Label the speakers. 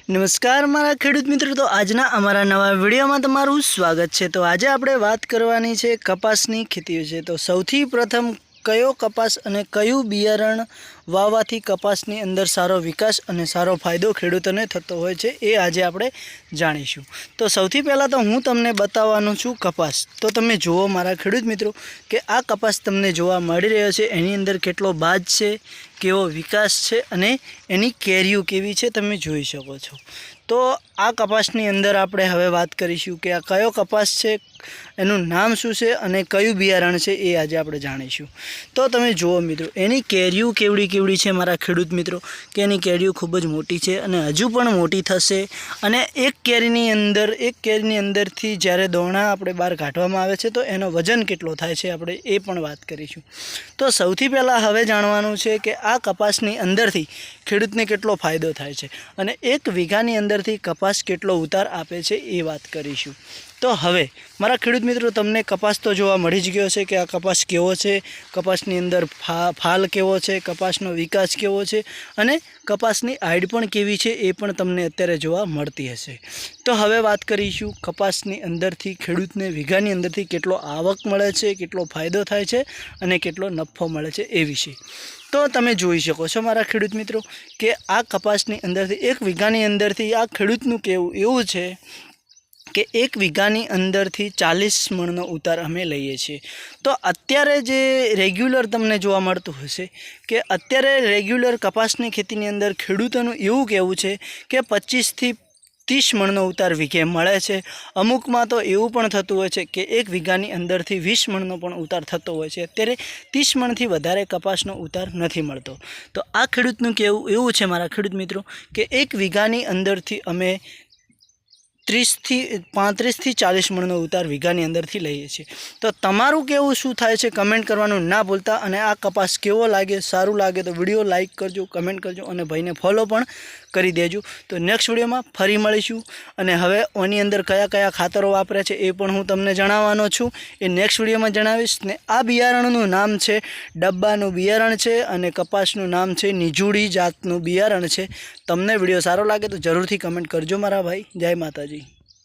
Speaker 1: નમસ્કાર મારા ખેડૂત મિત્રો, તો આજના અમારા નવા વિડીયોમાં તમારું સ્વાગત છે। તો આજે આપણે વાત કરવાની છે કપાસની ખેતી વિશે। તો સૌથી પ્રથમ કયો કપાસ અને કયું બિયારણ વાવવાથી કપાસની અંદર સારો વિકાસ અને સારો ફાયદો ખેડૂતોને થતો હોય છે એ આજે આપણે જાણીશું। તો સૌથી પહેલાં તો હું તમને બતાવવાનો છું કપાસ। તો તમે જુઓ મારા ખેડૂત મિત્રો કે આ કપાસ તમને જોવા મળી રહ્યો છે, એની અંદર કેટલો બાજ છે, કેવો વિકાસ છે અને એની કેરીઓ કેવી છે તમે જોઈ શકો છો। તો આ કપાસની અંદર આપણે હવે વાત કરીશું કે આ કયો કપાસ છે, એનું નામ શું છે અને કયું બિયારણ છે એ આજે આપણે જાણીશું। તો તમે જુઓ મિત્રો, એની કેરીઓ કેવડી છે મારા ખેડૂત મિત્રો, કે એની કેરીઓ ખૂબ જ મોટી છે અને હજુ પણ મોટી થશે। અને એક કેરીની અંદરથી જ્યારે દોણા આપણે બહાર કાઢવામાં આવે છે તો એનો વજન કેટલો થાય છે આપણે એ પણ વાત કરીશું। તો સૌથી પહેલાં હવે જાણવાનું છે કે આ કપાસની અંદરથી ખેડૂતને કેટલો ફાયદો થાય છે અને એક વીઘાની અંદરથી કપાસ કેટલો ઉતાર આપે છે એ વાત કરીશું। તો હવે મારા ખેડૂત મિત્રો, તમને કપાસ તો જોવા મળી જ ગયો છે કે આ કપાસ કેવો છે, કપાસની અંદર ફાલ કેવો છે, કપાસનો વિકાસ કેવો છે અને કપાસની હાઈટ પણ કેવી છે એ પણ તમને અત્યારે જોવા મળતી હશે। તો હવે વાત કરીશું કપાસની અંદરથી ખેડૂતને વીઘાની અંદરથી કેટલો આવક મળે છે, કેટલો ફાયદો થાય છે અને કેટલો નફો મળે છે એ વિશે। તો તમે જોઈ શકો છો મારા ખેડૂત મિત્રો કે આ કપાસની અંદરથી એક વીઘાની અંદરથી આ ખેડૂતનું કહેવું એવું છે કે એક વીઘાની અંદરથી 40 મણનો ઉતાર અમે લઈએ છીએ। તો અત્યારે જે રેગ્યુલર તમને જોવા મળતું હશે કે અત્યારે રેગ્યુલર કપાસની ખેતીની અંદર ખેડૂતોનું એવું કહેવું છે કે 25 થી 30 મણનો ઉતાર વીઘે મળે છે। અમુકમાં તો એવું પણ થતું હોય છે કે એક વીઘાની અંદરથી 20 મણનો પણ ઉતાર થતો હોય છે। અત્યારે 30 મણથી વધારે કપાસનો ઉતાર નથી મળતો। તો આ ખેડૂતનું કહેવું એવું છે મારા ખેડૂત મિત્રો કે એક વીઘાની અંદરથી અમે 35 થી 40 મણનો ઉતાર વીઘાની અંદરથી લઈએ છીએ। તો તમારું કેવું શું થાય છે કમેન્ટ કરવાનું ના ભૂલતા। અને આ કપાસ કેવો લાગે, સારું લાગે તો વિડીયો લાઇક કરજો, કમેન્ટ કરજો અને ભાઈને ફોલો પણ કરી દેજો। તો નેક્સ્ટ વિડીયોમાં ફરી મળીશું અને હવે ઓની અંદર કયા કયા ખાતરો વાપર્યા છે એ પણ હું તમને જણાવવાનો છું, એ નેક્સ્ટ વિડીયોમાં જણાવીશ। ને આ બિયારણનું નામ છે ડબ્બાનું બિયારણ છે અને કપાસનું નામ છે નિજુડી જાતનું બિયારણ છે। તમને વિડીયો સારો લાગે તો જરૂરથી કમેન્ટ કરજો મારા ભાઈ। જય માતાજી।